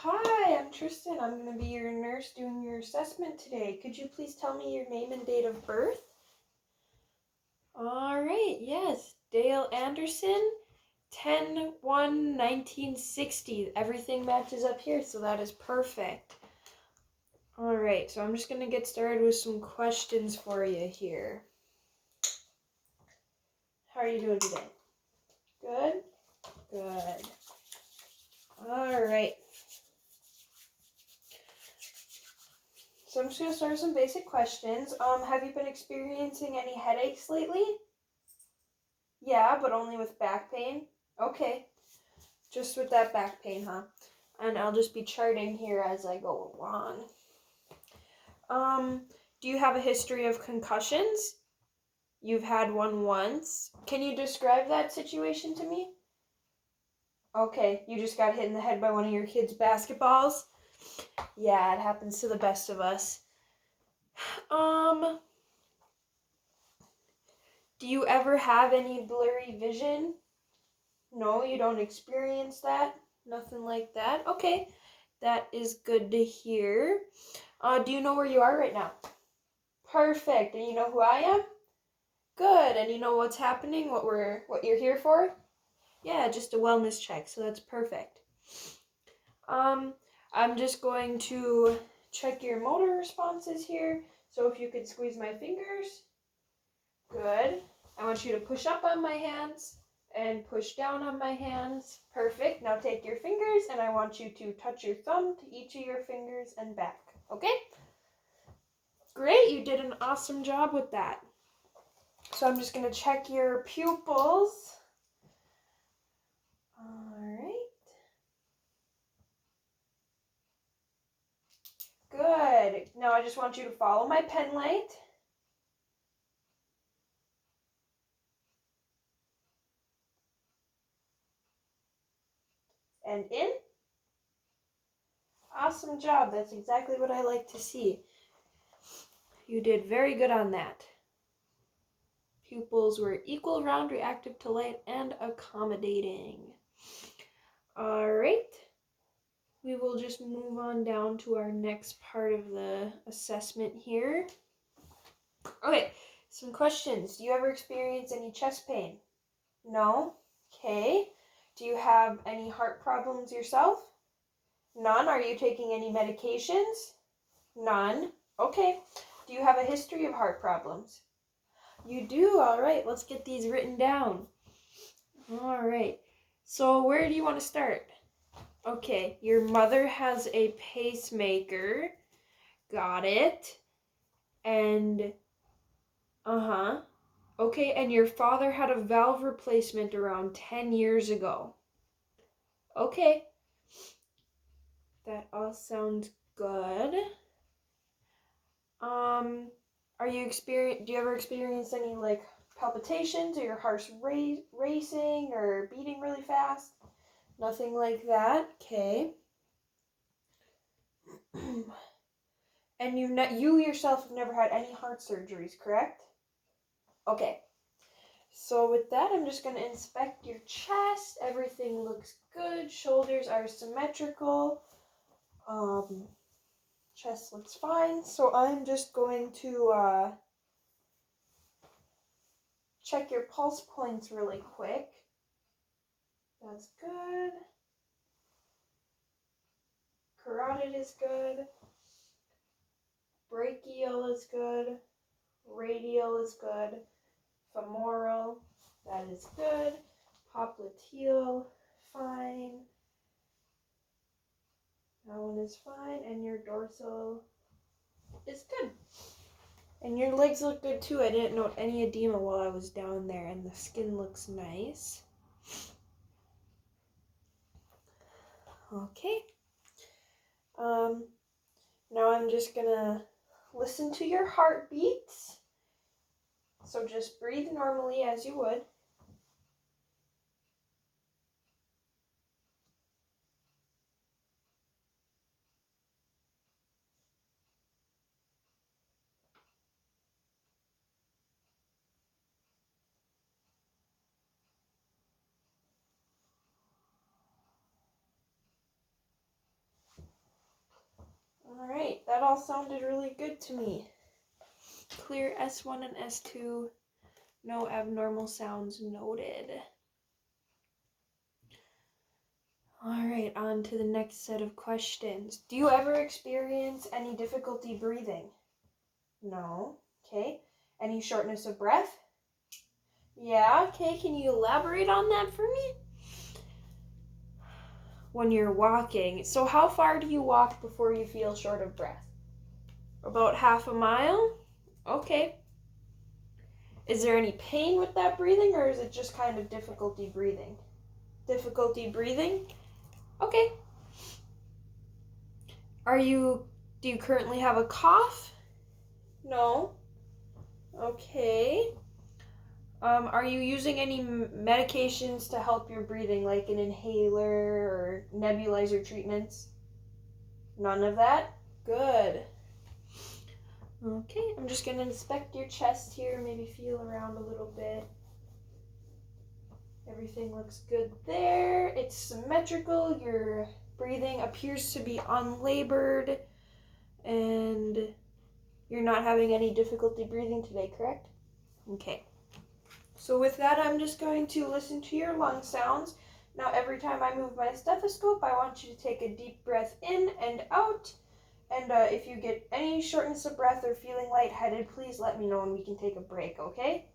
Hi, I'm Tristan. I'm going to be your nurse doing your assessment today. Could you please tell me your name and date of birth? All right, yes. Dale Anderson, 10/1/1960. Everything matches up here, so that is perfect. All right, so I'm just going to get started with some questions for you here. How are you doing today? Good? Good. All right. So I'm just going to start with some basic questions. Have you been experiencing any headaches lately? Yeah, but only with back pain? Okay. Just with that back pain, huh? And I'll just be charting here as I go along. Do you have a history of concussions? You've had one once. Can you describe that situation to me? Okay, you just got hit in the head by one of your kids' basketballs? Yeah, it happens to the best of us. Do you ever have any blurry vision? No, you don't experience that? Nothing like that? Okay, that is good to hear. Do you know where you are right now? Perfect. And you know who I am? Good. And you know what's happening? What you're here for? Yeah, just a wellness check. So that's perfect. I'm just going to check your motor responses here. So if you could squeeze my fingers. Good. I want you to push up on my hands and push down on my hands. Perfect. Now take your fingers and I want you to touch your thumb to each of your fingers and back. Okay? Great. You did an awesome job with that. So I'm just going to check your pupils. All right. Good. Now I just want you to follow my pen light. And in. Awesome job. That's exactly what I like to see. You did very good on that. Pupils were equal, round, reactive to light, and accommodating. All right. We will just move on down to our next part of the assessment here. Okay, some questions. Do you ever experience any chest pain? No? Okay. Do you have any heart problems yourself? None. Are you taking any medications? None. Okay. Do you have a history of heart problems? You do? All right. Let's get these written down. All right. So where do you want to start? Okay. Your mother has a pacemaker. Got it. And, okay, and your father had a valve replacement around 10 years ago. Okay. That all sounds good. Do you ever experience any palpitations or your heart's racing or beating really fast? Nothing like that. Okay. And you yourself have never had any heart surgeries, correct? Okay. So with that, I'm just going to inspect your chest. Everything looks good. Shoulders are symmetrical. Chest looks fine. So I'm just going to check your pulse points really quick. That's good. Carotid is good. Brachial is good. Radial is good. Femoral, that is good. Popliteal, fine. That one is fine. And your dorsal is good. And your legs look good too. I didn't note any edema while I was down there, and the skin looks nice. Okay. Now I'm just gonna listen to your heartbeats. So just breathe normally as you would. All right, that all sounded really good to me. Clear S1 and S2. No abnormal sounds noted. All right, on to the next set of questions. Do you ever experience any difficulty breathing? No. Okay. Any shortness of breath? Yeah. Okay, can you elaborate on that for me? When you're walking. So how far do you walk before you feel short of breath? About half a mile? Okay. Is there any pain with that breathing, or is it just kind of difficulty breathing? Difficulty breathing? Okay. Do you currently have a cough? No. Okay. Are you using any medications to help your breathing, like an inhaler or nebulizer treatments? None of that? Good. Okay, I'm just going to inspect your chest here, maybe feel around a little bit. Everything looks good there. It's symmetrical. Your breathing appears to be unlabored, and you're not having any difficulty breathing today, correct? Okay. So with that, I'm just going to listen to your lung sounds. Now, every time I move my stethoscope, I want you to take a deep breath in and out. And if you get any shortness of breath or feeling lightheaded, please let me know and we can take a break, okay?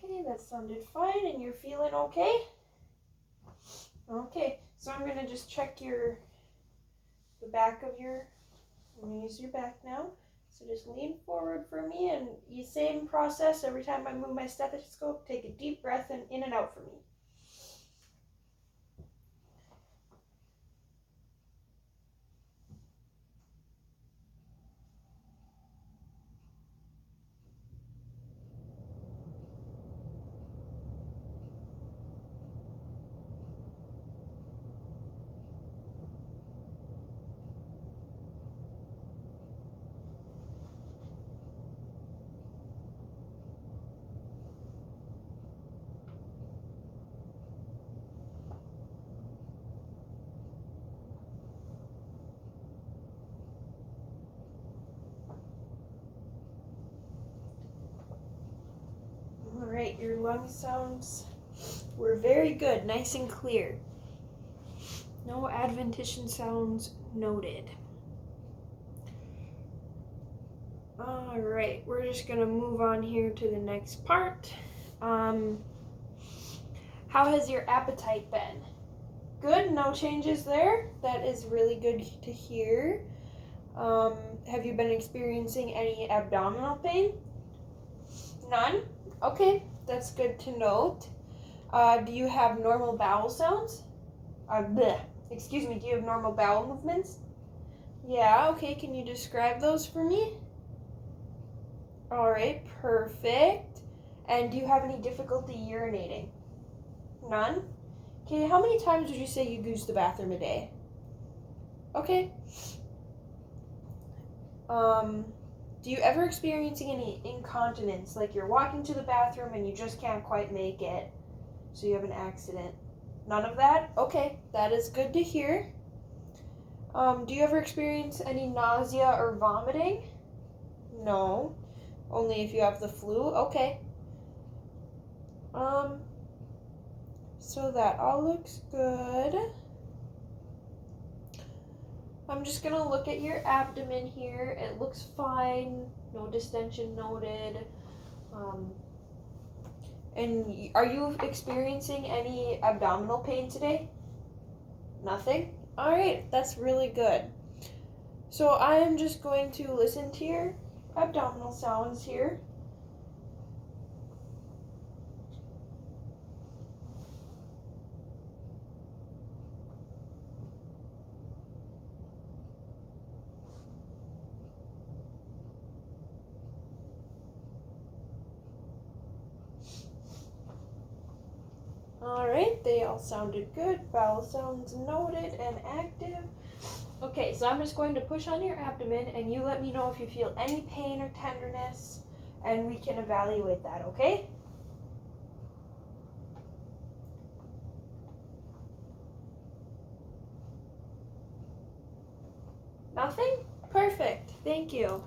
Okay, that sounded fine, and you're feeling okay? Okay, so I'm going to just check the back of I'm going to use your back now. So just lean forward for me, and the same process every time I move my stethoscope, take a deep breath in and out for me. Alright, your lung sounds were very good, nice and clear. No adventition sounds noted. Alright, we're just going to move on here to the next part. How has your appetite been? Good, no changes there. That is really good to hear. Have you been experiencing any abdominal pain? None? Okay, that's good to note. Do you have normal bowel sounds? Excuse me, do you have normal bowel movements? Yeah, okay, can you describe those for me? Alright, perfect. And do you have any difficulty urinating? None? Okay, how many times would you say you use the bathroom a day? Okay. Do you ever experiencing any incontinence, like you're walking to the bathroom and you just can't quite make it, so you have an accident? None of that? Okay, that is good to hear. Do you ever experience any nausea or vomiting? No. Only if you have the flu? Okay. So that all looks good. I'm just going to look at your abdomen here. It looks fine. No distension noted. And are you experiencing any abdominal pain today? Nothing? Alright, that's really good. So I am just going to listen to your abdominal sounds here. right, they all sounded good. Bowel sounds noted and active. Okay, so I'm just going to push on your abdomen, and you let me know if you feel any pain or tenderness, and we can evaluate that, okay? Nothing? Perfect. Thank you.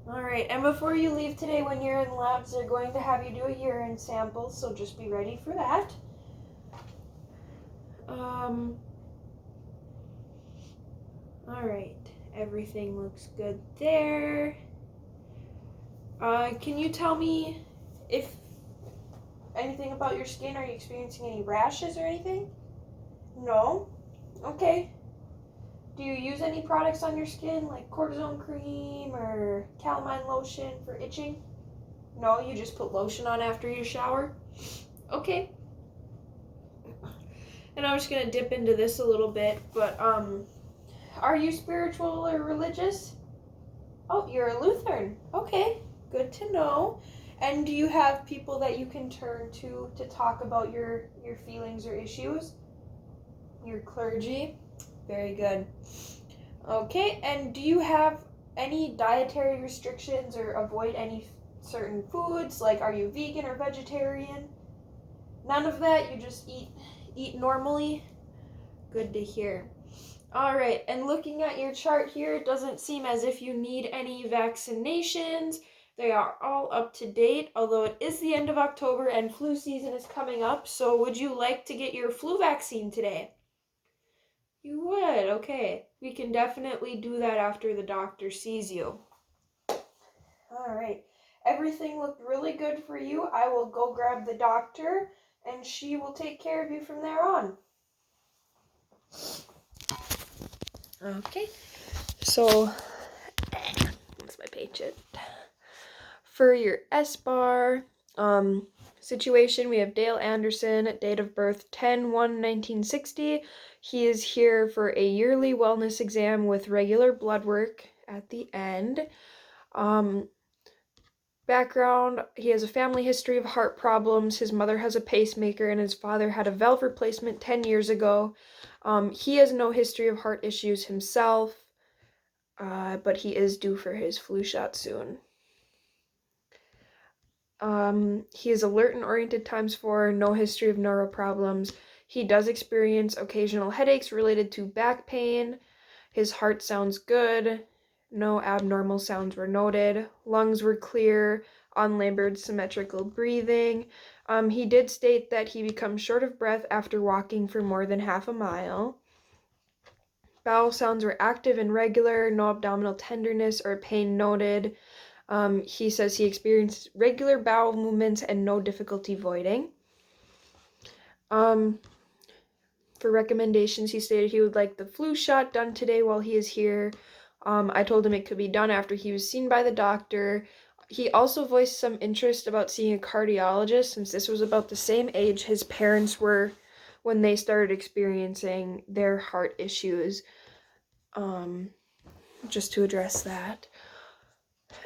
All right, and before you leave today, when you're in labs, they're going to have you do a urine sample, so just be ready for that. All right, everything looks good there. Can you tell me if anything about your skin? Are you experiencing any rashes or anything? No? Okay. Do you use any products on your skin, like cortisone cream or calamine lotion for itching? No, you just put lotion on after you shower? Okay. And I'm just gonna dip into this a little bit, but are you spiritual or religious? Oh, you're a Lutheran. Okay, good to know. And do you have people that you can turn to talk about your feelings or issues? Your clergy? Very good. Okay, and do you have any dietary restrictions or avoid any certain foods? Like, are you vegan or vegetarian? None of that? You just eat normally? Good to hear. All right, and looking at your chart here, it doesn't seem as if you need any vaccinations. They are all up to date, although it is the end of October and flu season is coming up. So would you like to get your flu vaccine today? You would, okay. We can definitely do that after the doctor sees you. All right, everything looked really good for you. I will go grab the doctor and she will take care of you from there on. Okay, so that's my paycheck. For your SBAR situation, we have Dale Anderson, date of birth 10/1/1960. He is here for a yearly wellness exam with regular blood work at the end. Background, he has a family history of heart problems. His mother has a pacemaker and his father had a valve replacement 10 years ago. He has no history of heart issues himself, but he is due for his flu shot soon. He is alert and oriented ×4, no history of neuro problems. He does experience occasional headaches related to back pain. His heart sounds good. No abnormal sounds were noted. Lungs were clear, unlabored symmetrical breathing. He did state that he becomes short of breath after walking for more than half a mile. Bowel sounds were active and regular, no abdominal tenderness or pain noted. He says he experienced regular bowel movements and no difficulty voiding. For recommendations, he stated he would like the flu shot done today while he is here. I told him it could be done after he was seen by the doctor. He also voiced some interest about seeing a cardiologist since this was about the same age his parents were when they started experiencing their heart issues. Just to address that.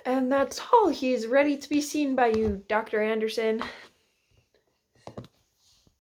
And that's all. He's ready to be seen by you, Dr. Anderson.